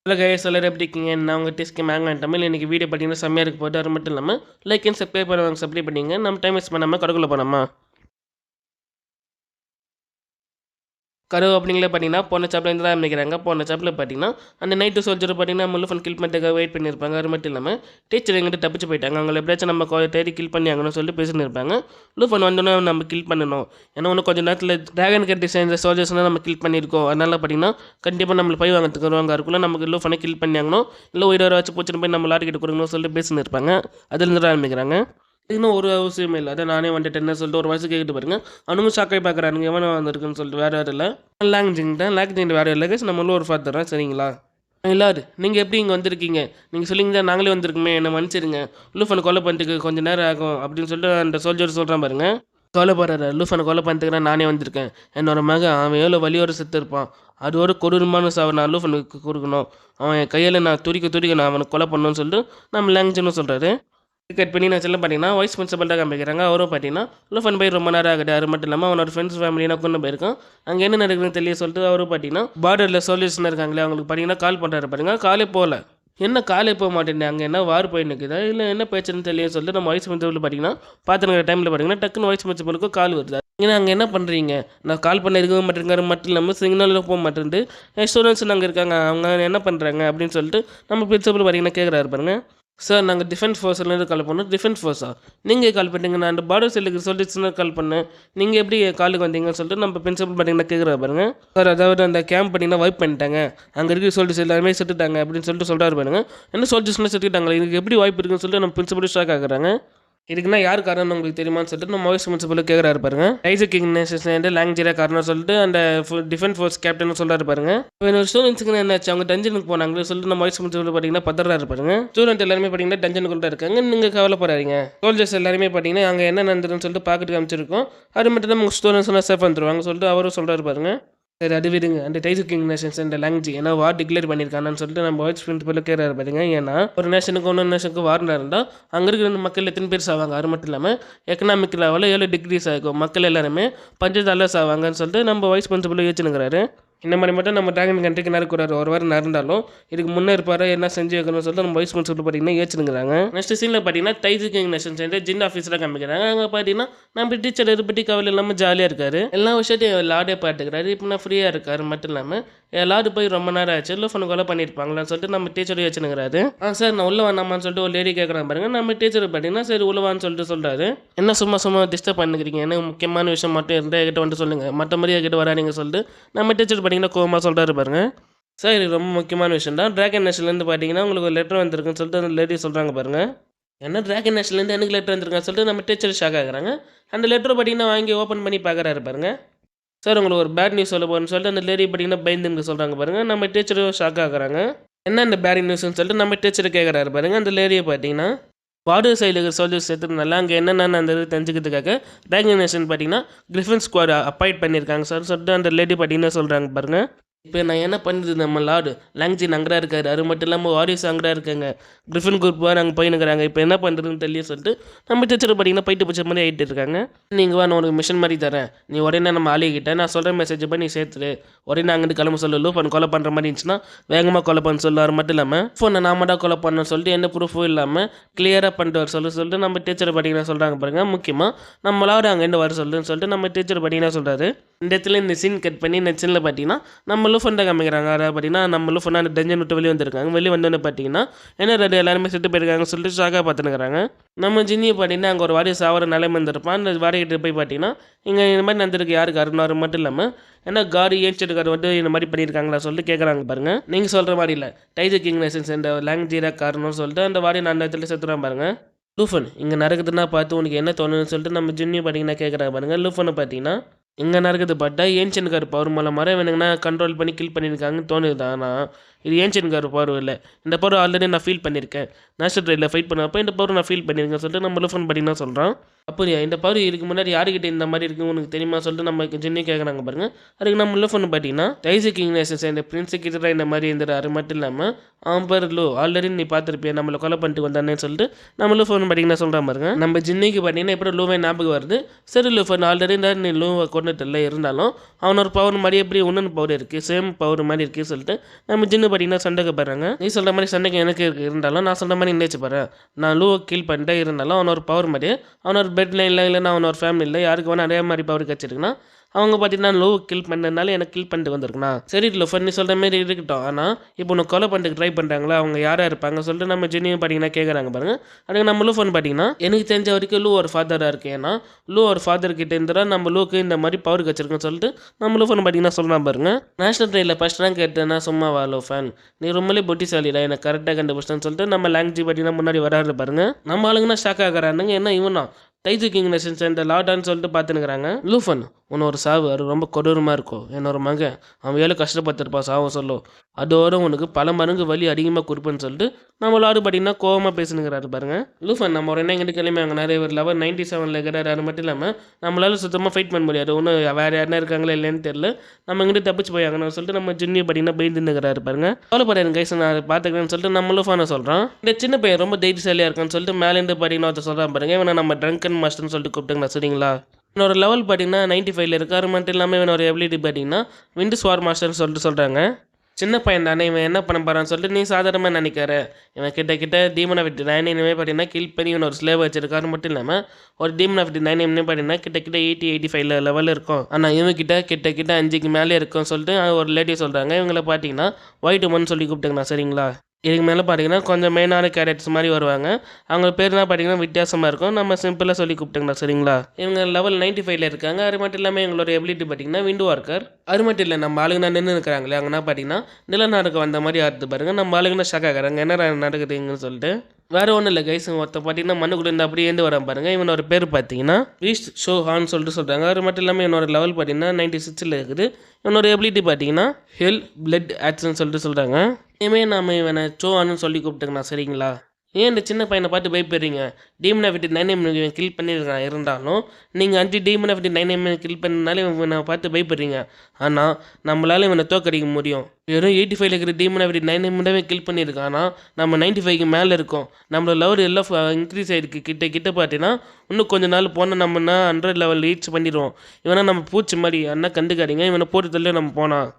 Hello guys எல்லாரும் எப்படி இருக்கீங்க? நான் உங்கள் டிஸ்கி மேங்கன் தமிழ். இன்றைக்கி வீடியோ பார்த்தீங்கன்னா செம்மையாக இருக்க போது. அது மட்டும் இல்லாமல் லைக் அண்ட் சப்ஸ்கிரைப் பண்ணுவாங்க. சப்ஸ்கிரைப் பண்ணிங்க. நம்ம டைம் வேஸ்ட் பண்ணாமல் கடைக்குள்ளே போனோமா. கருவு அப்படிங்களே பார்த்தீங்கன்னா போன சாப்பில் இருந்து தான் ஆரம்பிக்கிறாங்க. போன சாப்பில் பார்த்தீங்கன்னா அந்த நைட்டு சோல்ஜர் பார்த்தீங்கன்னா முல்லுஃபன் கில் பண்ணுறதுக்காக வெயிட் பண்ணியிருப்பாங்க. அது மட்டும் இல்லாமல் டீச்சர் எங்கிட்ட தப்பிச்சு போயிட்டாங்க. அவங்களை எப்படியாச்சும் நம்ம தேடி கில் பண்ணி ஆகணும்னு சொல்லிட்டு பேசின்னு இருப்பாங்க. லூஃபன் வந்தோன்னே நம்ம கில் பண்ணணும். ஏன்னா இன்னும் கொஞ்சம் நேரத்தில் டிராகன் கட்டி சேர்ந்த சோல்ஜர்ஸ்னால் நம்ம கில் பண்ணியிருக்கோம். அதனால் பார்த்தீங்கன்னா கண்டிப்பாக நம்மளை பை வாங்கிறதுக்கு வருவாங்க. அதுக்குள்ளே நமக்கு லூஃபனை கில் பண்ணி ஆகணும். இல்லை உயிரை வச்சு பூச்சின்னு போய் நம்ம லாரிக்கிட்ட கொடுக்கணும்னு சொல்லிட்டு பேசின்னு இருப்பாங்க. அதுலேருந்து தான் ஆரம்பிக்கிறாங்க. இன்னும் ஒரு அவசியமே இல்லை. அதான் நானே வந்துட்டேன்னு சொல்லிட்டு ஒரு வயசு கேட்டு பாருங்க. அவனுங்க ஷாக்காய் பார்க்குறானுங்க. எவனை வந்திருக்குன்னு சொல்லிட்டு வேறு யாரும் இல்லை. லாங்ஜிங் வேறு இல்லை கேஸ் நம்மளும் ஒரு ஃபாதர் சரிங்களா. எல்லாரும் நீங்கள் எப்படி இங்கே வந்திருக்கீங்க? நீங்கள் சொல்லிங்க நாங்களே வந்திருக்குமே, என்னை மன்னிச்சிருங்க. லூஃபனை கொலை பண்ணிட்டு கொஞ்சம் நேரம் ஆகும் அப்படின்னு சொல்லிட்டு அந்த சோல்ஜர் சொல்கிறான் பாருங்க. கவலைப்படுறாரு. லூஃபனை கொலை பண்ணிட்டுக்கிறேன், நானே வந்திருக்கேன். என்னோட மகன் அவன் எவ்வளோ வலியோடு செத்து இருப்பான். அது ஒரு கொடூரமான சாவை நான் லூஃபனுக்கு கொடுக்கணும். அவன் என் கையில் நான் துடிக்க நான் அவனை கொலை பண்ணணும்னு சொல்லிட்டு நம்ம லாங்ஜின்னு சொல்கிறாரு. கட் பண்ணி நான் சொல்ல பார்த்தீங்கன்னா வைஸ் பிரின்சிபல்ட்டாக காமிக்கிறாங்க. அவரும் பார்த்தீங்கன்னா லூஃபன் போய் ரொம்ப நேரம் ஆகுது. அது மட்டும் இல்லாமல் அவனோட ஃப்ரெண்ட்ஸ் ஃபேமிலியாக கொண்டு போயிருக்கான். அங்கே என்ன நடக்குதுன்னு தெரிய சொல்லிட்டு அவரும் பார்த்தீங்கன்னா பார்டரில் சோல்ஜர்ஸ்னு இருக்காங்களே அவங்களுக்கு பார்த்தீங்கன்னா கால் பண்ணுறாரு பாருங்க. காலே போகல. என்ன காலே போக மாட்டேன், அங்கே என்ன வார் போய் நிற்குதா இல்லை என்ன பேச்சுன்னு தெரிய சொல்லிட்டு நம்ம வைஸ் பிரின்சிபல் பார்த்தீங்கன்னா பார்த்துக்கிற டைமில் பார்த்தீங்கன்னா டக்குன்னு வைஸ் பிரின்சிபலுக்கும் கால் வருது. ஏன்னா அங்கே என்ன பண்ணுறீங்க? நான் கால் பண்ண இருக்கவே மாட்டேங்காரு மட்டும் இல்லாமல் சிக்னலில் போக மாட்டேன்ட்டு ஸ்டூடெண்ட்ஸ் அங்கே இருக்காங்க, அவங்க என்ன பண்ணுறாங்க அப்படின்னு சொல்லிட்டு நம்ம பிரின்சிபல் பார்த்தீங்கன்னா கேட்குறாரு பாருங்க. சார் நாங்கள் டிஃபென்ஸ் ஃபோர்ஸ்லேருந்து கால் பண்ணோம். டிஃபென்ஸ் ஃபோர்ஸா? நீங்கள் கால் பண்ணிட்டீங்க. நான் அந்த பார்டர் செல்லுக்கு சொல்லிட்டு கால் பண்ணேன். நீங்கள் எப்படி காலுக்கு வந்தீங்கன்னு சொல்லிட்டு நம்ம பிரின்சிபல் பார்த்தீங்கன்னா கேட்குறா பாருங்க. சார் அதாவது அந்த கேம்ப் பார்த்தீங்கன்னா வைப் பண்ணிட்டாங்க, அங்கே இருக்கிற சோல்ஜர்ஸ் எல்லாருமே செத்துட்டாங்க அப்படின்னு சொல்லிட்டு சொல்கிறாரு பாருங்க. என்ன சோல்ஜர்ஸ்லாம் செத்துட்டாங்களா? இதுக்கு எப்படி வாய்ப்பு இருக்குன்னு சொல்லிட்டு நம்ம பிரின்சிபல் ஷாக் ஆகுறாங்க. இதுக்குன்னா யார் காரணம் உங்களுக்கு தெரியுமான்னு சொல்லிட்டு நம்ம வைஸ் பிரின்சிபல் கேட்குறாரு பாருங்க. டைசர் கிங் நேஷன் லாங்ஜிரா காரணம் சொல்லிட்டு அந்த டிஃபென்ஸ் ஃபோர்ஸ் கேப்டன் சொல்கிறாரு பாருங்க. இப்போ ஸ்டூடெண்ட்ஸுக்கு என்னாச்சு? அவங்க டஞ்சனுக்கு போனாங்களே சொல்லிட்டு நம்ம வைஸ் பிரின்சிபல் பார்த்தீங்கன்னா பதறாரு பாருங்க. ஸ்டூடெண்ட் எல்லாருமே பார்த்தீங்கன்னா டஞ்சனுக்குள்ள இருக்காங்க. நீங்கள் கவலைப்படாதீங்க. சோல்ஜர்ஸ் எல்லாருமே பார்த்தீங்கன்னா அங்கே என்ன நடந்ததுன்னு சொல்லிட்டு பார்த்துட்டு காமிச்சிருக்கோம். அது மட்டும் தான் உங்கள் ஸ்டூடெண்ட்ஸ் எல்லாம் சேஃப் வந்துருவாங்க சொல்லிட்டு அவரும் சொல்கிறாரு பாருங்க. சரி அது விடுங்க. அந்த டைசர் கிங் நேஷன்ஸ் அந்த லாங்ஜி ஏன்னா வார் டிக்ளேர் பண்ணியிருக்காங்கன்னு சொல்லிட்டு நம்ம வைஸ் பிரின்சிபல் கேட்குறாரு பாருங்க. ஏன்னா ஒரு நேஷனுக்கு இன்னொரு நேஷனுக்கு வார்னா இருந்தால் அங்கே இருக்கிற மக்கள் எத்தனை பேர் சாவாங்க. அது மட்டும் இல்லாமல் எக்கனாமிக் லெவலில் 7 டிகிரிஸ் ஆகும். மக்கள் எல்லாருமே பஞ்சத்தால சாவாங்கன்னு சொல்லிட்டு நம்ம வைஸ் பிரின்சிபல் யோசிச்சுங்கிறாரு. இந்த மாதிரி மட்டும் நம்ம டிராகன் கண்ட்ரிக்கு நடக்கூடாது. ஒரு வாரம் நடந்தாலும் இதுக்கு முன்னே இருப்பாரு என்ன செஞ்சு வைக்கணும்னு சொல்லிட்டு நம்ம வைஸ் பிரின்சிபல் பார்த்தீங்கன்னா யோசிச்சுங்கிறாங்க. நெக்ஸ்ட் சீனில் பார்த்தீங்கன்னா டைசர் கிங் நேஷன்ஸ் ஜின் ஆஃபீஸில் காமிக்கிறாங்க. அங்கே பார்த்தீங்கன்னா நம்ம டீச்சர் இதை பற்றி கவலை இல்லாமல் ஜாலியாக இருக்காரு. எல்லா விஷயத்தையும் லாடே பார்த்துக்கிறாரு. இப்போ நான் ஃப்ரீயாக இருக்காரு. மட்டும் இல்லாமல் எல்லாரும் போய் ரொம்ப நேரம் ஆச்சு லூஃபன் கொலை பண்ணியிருப்பாங்களான்னு சொல்லிட்டு நம்ம டீச்சர் வச்சுனுங்கிறாரு. சார் நான் உள்ள வேணாமான்னு சொல்லிட்டு ஒரு லேடி கேட்குறாங்க பாருங்க. நம்ம டீச்சர் பார்த்தீங்கன்னா சரி உள்ளவான்னு சொல்லிட்டு சொல்கிறாரு. என்ன சும்மா டிஸ்டர்ப் பண்ணிக்கிறீங்க, எனக்கு முக்கியமான விஷயம் மட்டும் இருந்தால் என்கிட்ட வந்துட்டு சொல்லுங்கள், மற்ற மாதிரி என்கிட்ட வராதிங்க சொல்லிட்டு நம்ம டீச்சர் பார்த்தீங்கன்னா கோவமாக சொல்கிறாரு பாருங்க. சார் இது ரொம்ப முக்கியமான விஷயம் தான். டிராகன் நேஷன்லேருந்து பார்த்தீங்கன்னா உங்களுக்கு ஒரு லெட்டர் வந்திருக்குன்னு சொல்லிட்டு அந்த லேடி சொல்கிறாங்க பாருங்க. என்ன டிராகன் நேஷன்லேருந்து எனக்கு லெட்டர் வந்துருக்கான்னு சொல்லிட்டு நம்ம டீச்சர் ஷாக் ஆகுறாங்க. அந்த லெட்டரை பார்த்தீங்கன்னா வாங்கி ஓப்பன் பண்ணி பார்க்குறாரு பாருங்க. சார் உங்களுக்கு ஒரு பேட் நியூஸ் சொல்ல போகிறேன்னு சொல்லிட்டு அந்த லேடி பார்த்தீங்கன்னா பயந்துன்னு சொல்கிறாங்க பாருங்கள். நம்ம டீச்சரும் ஷாக் ஆகுறாங்க. என்ன இந்த பேட் நியூஸ்னு சொல்லிட்டு நம்ம டீச்சரை கேட்குறாரு பாருங்கள். அந்த லேடியை பார்த்தீங்கன்னா பார்டர் சைடுக்கு சோல்ஜர்ஸ் சேர்த்துனால அங்கே என்னென்ன அந்த தெரிஞ்சுக்கிறதுக்காக டிராகன் நேஷன் பார்த்தீங்கன்னா கிரிஃபின் ஸ்குவாட் அப்பாயிண்ட் பண்ணியிருக்காங்க சார் சொல்லிட்டு அந்த லேடி பார்த்தீங்கன்னா சொல்கிறாங்க பாருங்கள். இப்போ நான் என்ன பண்ணுறது? நம்ம லார்டு லாங்ஜின் அங்கே இருக்காரு. அது மட்டும் இல்லாமல் வாரிஸ் அங்கே இருக்காங்க. கிரிஃபின் குரூப் அங்கே போயினுக்கிறாங்க. இப்போ என்ன பண்ணுறதுன்னு தெரிய சொல்லிட்டு நம்ம டீச்சர் பார்த்தீங்கன்னா போயிட்டு பிடிச்ச மாதிரி ஆகிட்டு இருக்காங்க. நீங்கள் வா நான் உனக்கு மிஷன் மாதிரி தரேன். நீ உடனே நம்ம ஆளிக்கிட்ட நான் சொல்கிற மெசேஜ் பண்ணி நீ சேர்த்துரு. உடனே அங்கிட்டு கிளம்ப சொல்லு. லூஃபன் கொலை பண்ணுற மாதிரி இருந்துச்சுன்னா வேகமாக கொலை பண்ண சொல்லு. அது மட்டும் இல்லாமல் ஃபோனை நாம தான் கொலை பண்ணணும்னு சொல்லிட்டு எந்த ப்ரூஃபும் இல்லாமல் கிளியராக பண்ணிட்டு வர சொல்லிட்டு நம்ம டீச்சரை பார்த்தீங்கன்னா சொல்கிறாங்க பாருங்க. முக்கியமாக நம்ம லார்டு அங்கேருந்து வர சொல்லுன்னு சொல்லிட்டு நம்ம டீச்சர் பார்த்தீங்கன்னா சொல்கிறாரு. இந்த இடத்துல இந்த சீன் கட் பண்ணி இந்த சீனில் பார்த்தீங்கன்னா நம்ம லூஃபன்ட காமிக்கிறாங்க. அதாவது பார்த்தீங்கன்னா நம்ம லூஃபன் அந்த டஞ்சன் விட்டு வெளியே வந்திருக்காங்க. வெளியே வந்தோன்னு பார்த்தீங்கன்னா என்ன ரெண்டு எல்லாருமே செத்து போயிருக்காங்க சொல்லிட்டு ஷாக்காக பார்த்துனுக்குறாங்க. நம்ம ஜின்னியை பார்த்தீங்கன்னா அங்கே ஒரு வாரி சாவர நிலைமை இருந்திருப்பான். அந்த வாரிக்கிட்ட போய் பார்த்தீங்கன்னா இங்கே இந்த மாதிரி நடந்திருக்கு யாருக்கு அருணாரு மட்டும் இல்லாமல் ஏன்னா காரி ஏன்ஷியன்ட் கார் வந்து இந்த மாதிரி பண்ணியிருக்காங்களா சொல்லிட்டு கேட்குறாங்க பாருங்க. நீங்கள் சொல்கிற மாதிரி இல்லை டைசர் கிங் நேஷன்ஸ் இந்த லாங்ஜீரா காரணம்னு சொல்லிட்டு அந்த வாரி நான் அந்த இடத்துல செத்துறான் பாருங்க. லூஃபன் இங்கே நடக்குதுன்னா பார்த்து உனக்கு என்ன தோணுன்னு சொல்லிட்டு நம்ம ஜின்னியை பார்த்தீங்கன்னா கேட்குறாங்க பாருங்க. லூஃபனை பார்த்தீங்கன்னா இங்கே நடக்குது பார்த்தா ஏன்ஷியன்ட் கார் பவர் மூலமாக வேணுங்கன்னா கண்ட்ரோல் பண்ணி கில் பண்ணியிருக்காங்கன்னு தோணுது. ஆனால் இது ஏன்ஷியன்ட் கார் பவர் இல்லை. இந்த பவர் ஆல்ரெடி நான் ஃபீல் பண்ணியிருக்கேன். நேஷனல் ட்ரைடில் ஃபைட் பண்ணப்போ இந்த பவர் நான் ஃபீல் பண்ணியிருக்கேன் சொல்லிட்டு நம்ம லூஃபன் பார்த்தீங்கன்னா சொல்கிறான். அப்படியா இந்த பவர் இதுக்கு முன்னாடி யாருக்கிட்ட இந்த மாதிரி இருக்குன்னு உனக்கு தெரியுமா சொல்லிட்டு நம்ம ஜின்னி கேட்குறாங்க பாருங்க. அதுக்கு நம்ம லூஃபன் பார்த்தீங்கன்னா டைசர் கிங் நேஷன்ஸ் இந்த பிரின்ஸுக்கு எதிராக இந்த மாதிரி இருந்துரு. அது மட்டும் இல்லாமல் அவன் பேர் லூ ஆல்ரெடி நீ பார்த்துருப்பியா நம்மளை கொலை பண்ணிட்டு வந்தானே சொல்லிட்டு நம்ம லூஃபன் பார்த்தீங்கன்னா சொல்கிற பாருங்க. நம்ம ஜின்னிக்கு பார்த்தீங்கன்னா எப்படி லூவை ஞாபகம் வருது. சரி லூஃபன் ஆல்ரெடி நீ லூவை கொண்டுட்டு இல்லை இருந்தாலும் அவனோட பவர் மாதிரி எப்படி இன்னொன்று பவர் இருக்குது சேம் பவர் மாதிரி இருக்குது சொல்லிட்டு நம்ம ஜின்னு பார்த்தீங்கன்னா சண்டைக்கு போகிறாங்க. நீ சொல்கிற மாதிரி சண்டைக்கு எனக்கு இருந்தாலும் நான் சொல்கிற மாதிரி நினைச்சு பாரு. நான் லூவை கில் பண்ணிட்டே இருந்தாலும் அவனோட பவர் மாதிரி அவனோட பெட்டில் இல்லைன்னா அவனோட ஃபேமிலியில் யாருக்கு வேணா அதே மாதிரி பவர் கிடச்சிருக்குன்னா அவங்க பார்த்தீங்கன்னா லோ கில் பண்ணதுனால எனக்கு கில் பண்ணிட்டு வந்திருக்குண்ணா. சரி லோஃபன் நீ சொல்கிற மாதிரி இருக்கட்டும். ஆனால் இப்போ உன்னை கொலை பண்ணிட்டு ட்ரை பண்ணுறாங்களா அவங்க யாராக இருப்பாங்க சொல்லிட்டு நம்ம ஜெனியும் பார்த்தீங்கன்னா கேட்குறாங்க பாருங்க. அதுக்கு நம்ம லூஃபன் பார்த்தீங்கன்னா எனக்கு தெரிஞ்ச வரைக்கும் லூ ஒரு ஃபாதராக இருக்கு. ஏன்னா லூ ஒரு ஃபாதர் கிட்ட இருந்தா நம்ம லூக்கு இந்த மாதிரி பவர் கிடச்சிருக்குன்னு சொல்லிட்டு நம்ம லூஃபன் பார்த்தீங்கன்னா சொல்லலாம் பாருங்க. நேஷனல் ட்ரெயினில் ஃபஸ்ட் ரேங்க் கேட்டேன்னா சும்மாவா லூஃபன் நீ ரொம்பவே புத்திசாலிடா எனக்கு கரெக்டாக கண்டுபிடிச்சேன்னு சொல்லிட்டு நம்ம லாங்குவேஜ் பார்த்தீங்கன்னா முன்னாடி வராது பாருங்க. நம்ம ஆளுங்கன்னா ஷாக் ஆகிறானுங்க. என்ன இவனா டைஜு கிங் நேஷன்ஸ் இந்த லாட்டான்னு சொல்லிட்டு பார்த்துனுக்குறாங்க. லூஃபன் உன்னை ஒரு சாவு அது ரொம்ப கொடூரமாக இருக்கும். என்னோட மகன் அவன் வேலை கஷ்டப்பட்டுருப்பான் சாவும் சொல்லும் அதோட உனக்கு பல மடங்கு வலி அதிகமாக கொடுப்பேன்னு சொல்லிட்டு நம்மளோட பார்த்தீங்கன்னா கோவமாக பேசுனுங்கிறாரு பாருங்க. லூஃபன் நம்ம ஒரு என்ன எங்கிட்ட கிளம்பி அங்கே நிறைய ஒரு லெவல் 97 இருக்கிறாரு. அது மட்டும் இல்லாமல் நம்மளால சுத்தமாக ஃபைட் பண்ண முடியாது. ஒன்றும் வேறு யாருனா இருக்காங்களா இல்லைன்னு தெரியல. நம்ம இங்கிட்ட தப்பிச்சு போயாங்கன்னு சொல்லிட்டு நம்ம ஜின்னியை பார்த்தீங்கன்னா பயந்துன்னுக்கிறாரு பாருங்க. கவலைப்படாது கைஸ் நான் பார்த்துக்கிறேன்னு சொல்லிட்டு நம்ம லூஃபானை சொல்கிறான். இந்த சின்ன பையன் ரொம்ப தைரியசாலியாக இருக்கான்னு சொல்லிட்டு மேலேருந்து பார்த்தீங்கன்னா ஒருத்தர் சொல்கிறான் பாருங்க. இவனை நம்ம ட்ரங்கன் மாஸ்டர்னு சொல்லிட்டு கூப்பிட்டுங்களா சரிங்களா. என்னோட லெவல் பார்த்தீங்கன்னா 95 இருக்காரு. மட்டும் இல்லாமல் இவனோட எபிலிட்டி பார்த்தீங்கன்னா விண்டு ஸ்வார் மாஸ்டர்னு சொல்லிட்டு சொல்கிறாங்க. சின்ன பையன் தானே இவன் என்ன பண்ண போகிறான்னு சொல்லிட்டு நீ சாதாரணமாக நினைக்கிற. இவன் கிட்ட டீமன் ஆஃப் தி 9 இனிமேல் பார்த்தீங்கன்னா கில் பண்ணி இவன் ஒரு ஸ்லேவ் வச்சிருக்காரு. மட்டும் இல்லாமல் ஒரு டீமன் ஆஃப் தி 9 இனிமேல் பார்த்தீங்கன்னா கிட்ட 80-85 லெவல் இருக்கும். ஆனால் இவன் கிட்ட 5க்கு மேலே இருக்கும்னு சொல்லிட்டு ஒரு லேடி சொல்கிறாங்க. இவங்களை பார்த்தீங்கன்னா ஒயிட் உமன் சொல்லி கூப்பிட்டுங்கண்ணா சரிங்களா. இதுக்கு மேலே பார்த்தீங்கன்னா கொஞ்சம் மெயினான கேரக்டர்ஸ் மாதிரி வருவாங்க. அவங்க பேர்லாம் பார்த்தீங்கன்னா வித்தியாசமாக இருக்கும். நம்ம சிம்பிளாக சொல்லி கூப்பிட்டுங்களா சரிங்களா. இவங்க லெவல் 95 இருக்காங்க. அது மட்டும் இல்லாமல் எங்களோட எபிலிட்டி பார்த்தீங்கன்னா விண்டு வார்க்கர். அது மட்டும் இல்லை நம்ம ஆளுங்க நின்று இருக்கிறாங்களே அங்கன்னா பார்த்தீங்கன்னா நிலநாடுக்கு வந்த மாதிரி ஆடுது பாருங்க. நம்ம ஆளுங்கன்னா ஷாக் ஆகிறாங்க என்ன நடக்குதுங்கன்னு சொல்லிட்டு. வேறு ஒன்றும் இல்லை கைஸ் ஒருத்த பார்த்தீங்கன்னா மண்ணுக்குள்ள இருந்து அப்படியே ஏந்து வரான் பாருங்க. இவனோட பேர் பார்த்தீங்கன்னா வீஸ்ட் ஷோ ஹான்னு சொல்லிட்டு சொல்கிறாங்க. அது மட்டும் இல்லாமல் என்னோட லெவல் பார்த்தீங்கன்னா 96 இருக்குது. இவனோட எபிலிட்டி பார்த்தீங்கன்னா ஹெல் பிளட் ஆக்ஷன் சொல்லிட்டு சொல்கிறாங்க. இனிமேல் நாம் இவனை சோஹான்னு சொல்லி கூப்பிட்டுங்கண்ணா சரிங்களா. ஏன் இந்த சின்ன பையனை பார்த்து பயப்படுறீங்க. டீமன் ஆஃப் தி 9 இவன் கில் பண்ணியிருக்கான். இருந்தாலும் நீங்கள் 5 டீமன் ஆஃப் தி 9 கில் பண்ணனாலே இவனை பார்த்து பயப்படுறீங்க. ஆனால் நம்மளால் இவனை தோக்கடிக்க முடியும். வெறும் 85 இருக்கிற டீமன் ஆஃப் தி 9 கில் பண்ணியிருக்கான். ஆனால் நம்ம 95க்கு மேலே இருக்கோம். நம்மளோட லெவல் எல்லாம் இன்க்ரீஸ் ஆகிருக்கு. கிட்ட பார்த்தீங்கன்னா இன்னும் கொஞ்சம் நாள் போனால் நம்மனா 100 லெவல் ரீச் பண்ணிடுவோம். இவனா நம்ம பூச்சி மாதிரி அண்ணா கண்டுக்காதீங்க. இவனை போட்டதில்ல நம்ம போனால்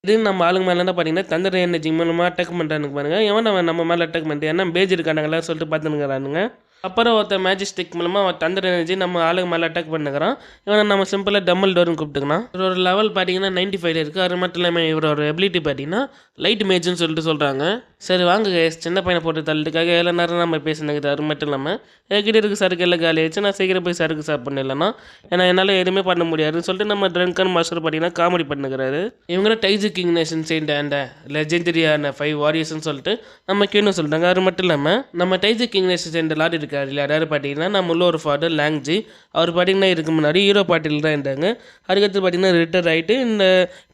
இது நம்ம ஆளுங்க மேலே என்ன பார்த்தீங்கன்னா தண்டர் எனர்ஜி மூலமாக அட்டாக் பண்ணுறானுங்க பாருங்கள். எவன் அவன் நம்ம மேலே அட்டாக் பண்ணிட்டு ஏன்னா பேஜ் இருக்கானுங்களா சொல்லிட்டு பார்த்துனுங்கிறானுங்க. அப்புறம் ஒருத்தர் மேஜிஸ்டிக் மூலமாக அவன் தண்டர் எனர்ஜி நம்ம ஆளுங்க மேலே அட்டாக் பண்ணுறான். இவனை நம்ம சிம்பிளாக டம்மல் டோர்னு கூப்பிட்டுக்கலாம். இவரோட லெவல் பார்த்தீங்கன்னா 95 இருக்குது. அது மட்டும் இல்லாமல் இவரோட எபிலிட்டி பார்த்தீங்கன்னா லைட் மேஜ்னு சொல்லிட்டு சொல்கிறாங்க. சரி வாங்க சின்ன பையனை போட்டு தள்ளிட்டுக்காக எவ்வளோ நேரம் நம்ம பேசினுக்குது. அது மட்டும் இல்லாமல் என்கிட்ட இருக்குது சருக்கு எல்லாம் காலி ஆயிடுச்சு. நான் சீக்கிரம் போய் சருக்கு சாப்பிட்ணும் இல்லைன்னா ஏன்னா என்னால் எதுவுமே பண்ண முடியாதுன்னு சொல்லிட்டு நம்ம ட்ரங்கன் மாஸ்டர் பார்த்தீங்கன்னா காமெடி பண்ணுகிறாரு. இவங்கள டைஜு கிங் நேஷன் செயின்ட் அண்ட் லெஜெண்டரியான 5 வாரியர்ஸ்னு சொல்லிட்டு நம்ம கீழே சொல்கிறாங்க. அது மட்டும் இல்லாமல் நம்ம டைஜு கிங் நேஷன் செயின்ட் லாட் இருக்காரு இல்லை யாராவது பார்த்தீங்கன்னா நம்ம உள்ள ஒரு ஃபாதர் லாங்ஜி அவர் பார்த்தீங்கன்னா இதுக்கு முன்னாடி ஹீரோ பார்ட்டியில் தான் இருந்தாங்க. அதுக்கடுத்து பார்த்தீங்கன்னா ரிட்டர் ஆகிட்டு இந்த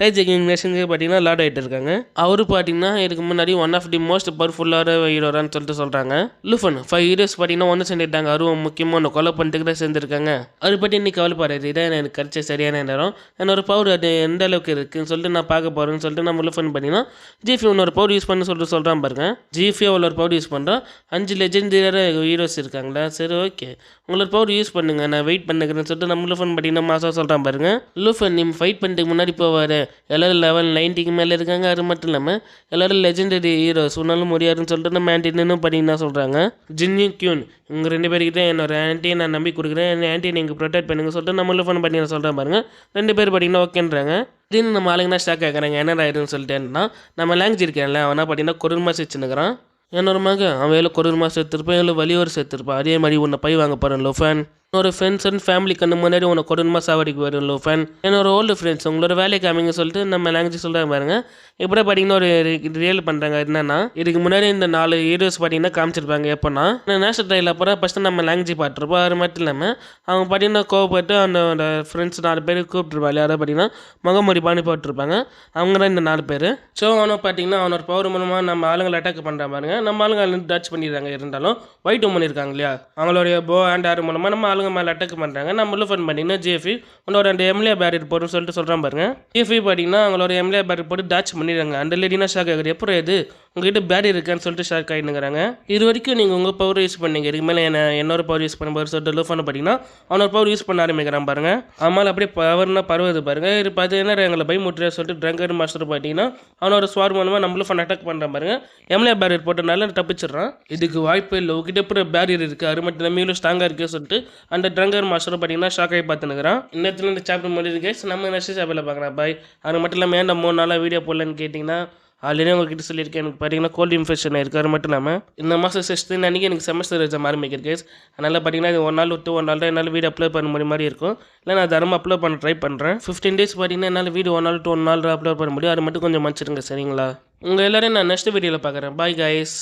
டைஜு கிங் நேஷனுக்கு பார்த்தீங்கன்னா லாட் ஆகிட்டு இருக்காங்க. அவரு பார்த்தீங்கன்னா இதுக்கு முன்னாடி ஒன் ஆஃப் தி மோஸ்ட் பவர்ஃபுல்லான ஹீரோரான்னு சொல்லிட்டு சொல்கிறாங்க. லூஃபன் 5 ஹீரோஸ் பார்த்தீங்கன்னா ஒன்று சேர்ந்துட்டாங்க. அதுவும் முக்கியமாக ஒன்று கொலை பண்ணிட்டு தான் சேர்ந்துருக்காங்க. அதை பற்றி இன்னைக்கு கவலைப்படுறது இதான் எனக்கு கிடைச்ச சரியான நேரம். என்னோட பவர் அது எந்த அளவுக்கு இருக்குன்னு சொல்லிட்டு நான் பார்க்க போகிறேன்னு சொல்லிட்டு நம்ம லூஃபன் பார்த்தீங்கன்னா ஜிஃபி ஒன்னொரு பவர் யூஸ் பண்ணி சொல்லிட்டு சொல்கிறான் பாருங்க. ஜிஃபி அவ்வளோ ஒரு பவர் யூஸ் பண்ணுறான். 5 லெஜெண்டரியான ஹீரோஸ் இருக்காங்களா. சரி ஓகே உங்களோட பவர் யூஸ் பண்ணுங்க நான் வெயிட் பண்ணுறேன்னு சொல்லிட்டு நம்ம லூஃபன் பார்த்தீங்கன்னா மாசாக சொல்கிறான் பாருங்க. லூஃபன் நீங்கள் ஃபைட் பண்ணிட்டு முன்னாடி போவார். எல்லோரும் லெவல் 90க்கு மேலே இருக்காங்க. அது மட்டும் இல்லாமல் எல்லோரும் லெஜெண்டரி ஹீரோஸ் சொன்னாலும் முடியாதுன்னு சொல்லிட்டு நம்ம ஆன்டின்னு பார்த்தீங்கன்னா சொல்கிறாங்க. ஜின்னி கியூன் உங்கள் 2 பேர்கிட்ட என்னோட ஆன்ட்டியை நான் நம்பி கொடுக்குறேன். என் ஆன்ட்டியை நீங்கள் ப்ரொடெக்ட் பண்ணுங்க சொல்லிட்டு நம்ம லூஃபன் பார்த்தீங்கன்னா சொல்கிறேன் பாருங்க. 2 பேர் பார்த்தீங்கன்னா ஓகேன்றாங்க. திடீர்னு நம்ம ஆளுங்கன்னா ஸ்டாக் ஆகிறாங்க. என்ன ஆயிடுன்னு சொல்லிட்டேன்னா நம்ம லாங்குவேஜ் இருக்கேன்ல அவனா பார்த்தீங்கன்னா கொடூரமாக வச்சுன்னுக்கிறான். என்னோட மகன் அவன் வேலை கொடூரமாக சேர்த்துருப்பான். எவ்வளோ வலியோர் சேர்த்துருப்பான். அதே மாதிரி உன்னை பை வாங்க போகிறேன் லூஃபன். என்னோட ஃப்ரெண்ட்ஸ் அண்ட் ஃபேமிலி கண்ணு முன்னாடி உனக்கு கொடூரமாக சாவடிக்கு வரும் லூஃபன். என்னோட ஓல்டு ஃப்ரெண்ட்ஸ் உங்களோட வேலையை காமிங்க சொல்லிட்டு நம்ம லாங்குவேஜ் சொல்கிறாங்க பாருங்க. இப்போ பார்த்தீங்கன்னா ஒரு ரியல் பண்ணுறாங்க. என்னன்னா இதுக்கு முன்னாடி இந்த 4 ஹீரோஸ் பார்த்தீங்கன்னா காமிச்சிருப்பாங்க. எப்போனா நேஷனல் ட்ரையில் அப்புறம் ஃபஸ்ட்டு நம்ம லாங்குவேஜ் பார்த்துருப்போம். அது மட்டும் இல்லாமல் அவங்க பார்த்தீங்கன்னா கோவப்பட்டு அந்த ஃப்ரெண்ட்ஸ் 4 பேர் கூப்பிட்டுருப்பாங்க. யாராவது பார்த்தீங்கன்னா முகமூடி பாணி போட்டிருப்பாங்க. அவங்க தான் இந்த 4 பேர். ஸோ அவனை பார்த்தீங்கன்னா அவனோட பவர் மூலமாக நம்ம ஆளுங்களை அட்டாக் பண்ணுற பாருங்க. நம்ம ஆளுங்க டச் பண்ணிடுறாங்க. இருந்தாலும் ஒயிட் உமன் இருக்காங்க இல்லையா அவங்களுடைய போ அண்ட் ஆர் மூலமாக நம்ம ஆளுங்க மேலே அட்டாக் பண்ணுறாங்க. நம்ம லூஃபன் பார்த்தீங்கன்னா ஜிஎஃபி உன்னோட 2 எம்எல்ஏ பேரியர் போடுன்னு சொல்லிட்டு சொல்கிறான் பாருங்க. ஜிஎஃபி பார்த்தீங்கன்னா அவங்களோட எம்எல்ஏ பேரியர் போட்டு டாச் பண்ணிடுறாங்க. அந்த லேடினா ஷாக் ஆகுது. எப்போ இது உங்ககிட்ட பேட் இருக்கான்னு சொல்லிட்டு ஷாக் ஆகிடுங்கிறாங்க. இது வரைக்கும் நீங்கள் உங்கள் பவர் யூஸ் பண்ணீங்க, இதுக்கு மேலே என்னோட பவர் யூஸ் பண்ண போகிற சொல்லிட்டு லூஃபனை பார்த்தீங்கன்னா அவனோட பவர் யூஸ் பண்ண ஆரம்பிக்கிறான் பாருங்க. ஆமாம் அப்படியே பவர்னா பரவுது பாருங்க. இது பார்த்தீங்கன்னா எங்களை பயமுட்டுற சொல்லிட்டு ட்ரங்கர் மாஸ்டர் பார்த்தீங்கன்னா அவனோட ஸ்வார் மூலமாக நம்ம லூஃபன் அட்டாக் பண்ணுறான் பாருங்க. எம்எல்ஏ பேரியர் போட்டனால தப்பிச்சிடுறான். இதுக்கு வாய்ப்பு இல்லை, உங்ககிட்ட அப்புறம் பேரியர் இருக்குது, அது மட்டும் இல்லாமல் இவ்வளோ ஸ்ட்ராங்காக இருக்குது சொல்லிட்டு அந்த ட்ரங்கர் மாஸ்டர் பார்த்தீங்கன்னா ஷாக் ஆகி பார்த்துனுக்குறான். இந்த இடத்துல இந்த சாப்டர் முடியுது கைஸ். நம்ம நெக்ஸ்ட் சாப்டரில் பார்க்கலாம் பாய். அது மட்டும் இல்லாமல் ஏன்டா 3 நாளாக வீடியோ போடலன்னு கேட்டிங்கன்னா ஆல்ரெடி உங்ககிட்ட சொல்லியிருக்கேன். எனக்கு பார்த்தீங்கன்னா கோல்டு இன்ஃபெக்ஷன் இருக்குது. அது மட்டும் இல்லாமல் இந்த மாதம் 6 அன்றைக்கி எனக்கு செமஸ்டர் எக்ஸாம் ஆரம்பிக்கிறது கைஸ். அதனால் பார்த்தீங்கன்னா இது 1 நாள் விட்டு 1 நாள் தான் என்னால் வீடியோ அப்லோட் பண்ண மாதிரி இருக்கும். இல்லை நான் தரமாக அப்லோட் பண்ண ட்ரை பண்ணுறேன். 15 டேஸ் பார்த்தீங்கன்னா என்னால் வீடியோ 1 நாள் to 1 நாள் அப்லோட் பண்ண முடியும். அது மட்டும் கொஞ்சம் மன்னிச்சிடுங்க சரிங்களா. உங்கள் எல்லோரையும் நான் நெக்ஸ்ட் வீடியோவில் பார்க்குறேன். Bye guys.